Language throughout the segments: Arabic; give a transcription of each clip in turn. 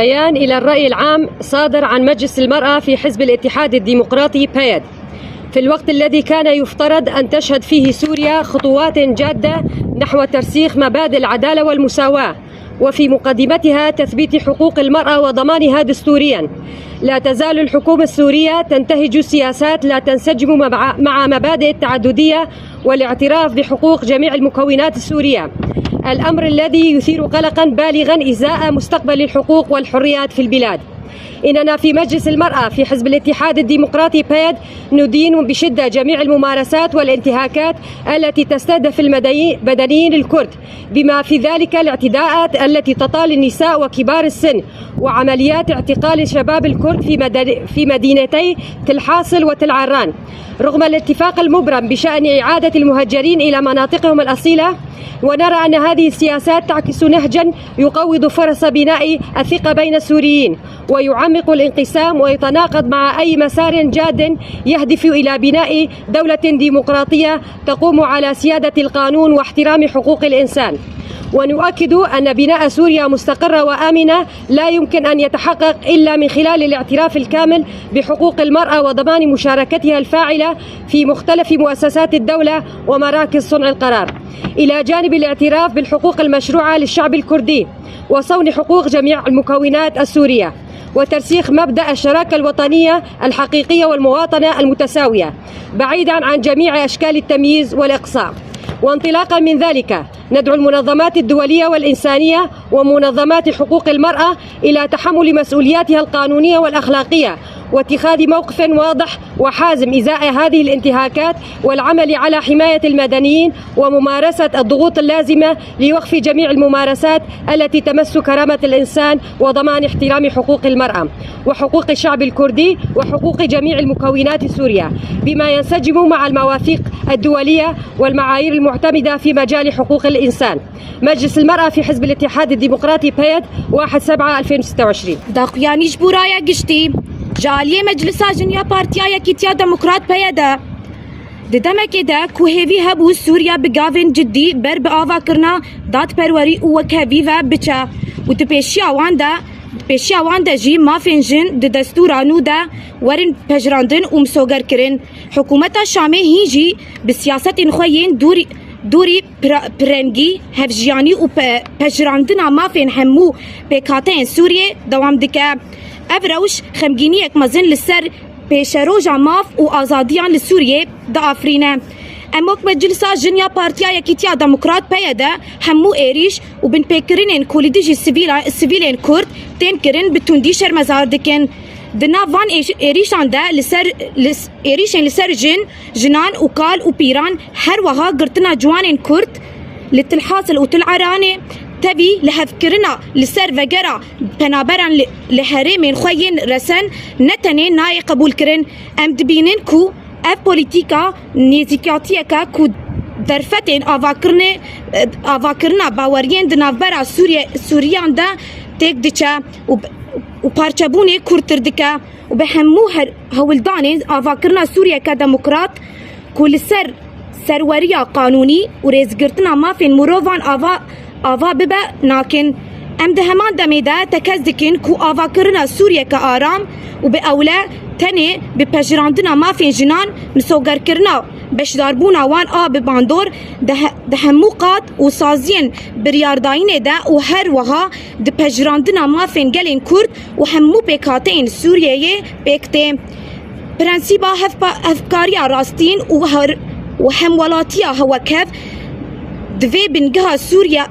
بيان إلى الرأي العام صادر عن مجلس المرأة في حزب الاتحاد الديمقراطي PAYD في الوقت الذي كان يفترض أن تشهد فيه سوريا خطوات جادة نحو ترسيخ مبادئ العدالة والمساواة، وفي مقدمتها تثبيت حقوق المرأة وضمانها دستوريا. لا تزال الحكومة السورية تنتهج سياسات لا تنسجم مع مبادئ التعددية والاعتراف بحقوق جميع المكونات السورية، الأمر الذي يثير قلقا بالغا إزاء مستقبل الحقوق والحريات في البلاد. إننا في مجلس المرأة في حزب الاتحاد الديمقراطي PAYD ندين بشدة جميع الممارسات والانتهاكات التي تستهدف المدنيين الكرد، بما في ذلك الاعتداءات التي تطال النساء وكبار السن، وعمليات اعتقال شباب الكرد في مدينتي تل حاصل وتل عران. رغم الاتفاق المبرم بشأن إعادة المهجرين إلى مناطقهم الأصيلة، ونرى أن هذه السياسات تعكس نهجا يقوض فرص بناء الثقة بين السوريين ويعمق الانقسام ويتناقض مع أي مسار جاد يهدف إلى بناء دولة ديمقراطية تقوم على سيادة القانون واحترام حقوق الإنسان. ونؤكد أن بناء سوريا مستقرة وآمنة لا يمكن أن يتحقق إلا من خلال الاعتراف الكامل بحقوق المرأة وضمان مشاركتها الفاعلة في مختلف مؤسسات الدولة ومراكز صنع القرار، إلى جانب الاعتراف بالحقوق المشروعة للشعب الكردي وصون حقوق جميع المكونات السورية، وترسيخ مبدأ الشراكة الوطنية الحقيقية والمواطنة المتساوية بعيدا عن جميع أشكال التمييز والإقصاء. وانطلاقا من ذلك ندعو المنظمات الدولية والإنسانية ومنظمات حقوق المرأة إلى تحمل مسؤولياتها القانونية والأخلاقية واتخاذ موقف واضح وحازم إزاء هذه الانتهاكات، والعمل على حماية المدنيين وممارسة الضغوط اللازمة لوقف جميع الممارسات التي تمس كرامة الإنسان وضمان احترام حقوق المرأة وحقوق الشعب الكردي وحقوق جميع المكونات السورية، بما ينسجم مع المواثيق الدولية والمعايير المعتمدة في مجال حقوق الإنسان. مجلس المرأة في حزب الاتحاد الديمقراطي PAYD 1/7/2026. داقيانيش بورايا قشتي جالية مجلسا جنيا بارتيا يكيتيا ديمقراط PAYD ددمك دا كوهيفي هبو سوريا بقافين جدي بر بآفا كرنا دات پروری وكهفيفا بچا وتبشيا واندا جي ما فينجن د دستورانو دا ورن پجراندن ومسوگر کرن. حكومتا شامي هيجي بسياست خوين دوری پرنگی هفجیانی و پجراندنا ما فين همو بکاتین سوریه دوام دکه. افروش خمگینی یک مزن لسر پیشروجا ماف و آزادیان لسوریه دا آفرینه. اموک مجلسا جنیا پارتیا یکیتیا دموکرات PAYD همو ایریش و بن پیکرینن کولیدیجی سیویلین کرد تین کرن بتوندی شرمزار دکن. دنا وان ایریشان دا ایریشن لسر جنان و کال و پیران هر وها گرتنا جوانین کرد لتل حاصل و تل عرانه تبي لهفكرنا لسر وجرا بنابران لهرمين خوين رسن نتني ناي قبول كرن ام دبينن كو اف بوليتيكا نيزيكاتيكا كو درفتين افاكرنا باورين دنافبرا سوريان دا تيك ديشا و بارچبوني كورتر دكا و بهمو هولدانين افاكرنا سوريا كديمقراط كل سروريا قانوني و ريزگرتنا ما فين مروفان آوا ببا ناكن ام ده همان دميدا تكزدكن كو آوا كرنا سوريا كآرام و بأولا تني بپجراندنا ما فين جنان مسوگر كرنا بشداربونا وان آب باندور ده همو قات و سازين بريارداين دا و هر وها ده پجراندنا ما فين گلين كرد و همو بكاتين سوريا بكتين برانسيبا هفكاريا راستين و همولاتيا هوا كف دوی بنگاه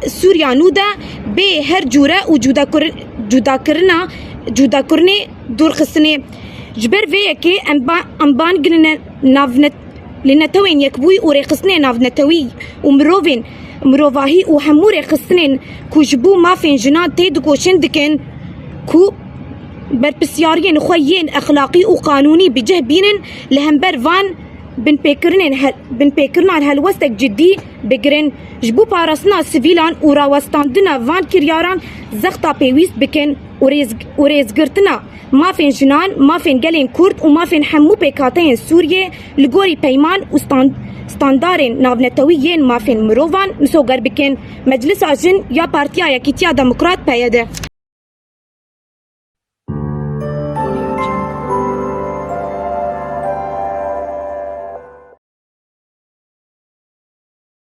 سوریا نودا به هر جوره و جدا کرنه دور خستنه جبر وی که انبان گرنه نافنت لنتوین یکبوی و رخصنه نافنتوی و مروواهی و همو رخصنه کو جبو مافین جنان تید گوشن دکن کو برپسیارین خوین اخلاقی و قانونی بجه بینن لهمبر وان بن پیکرنان هلوستک جدی بگرن جبو پاراسنا سیویلان و راوستاندنا وان کریاران زختا پیویست بکن و ریزگرتنا مافین جنان مافین گلین کرد و مافین همو پیکاتین سوریه لگوری پیمان و ستاندارین ناونتویین مافین مروان مسوگر بکن. مجلس آجن یا پارتیا یکیتیا دموکرات PAYD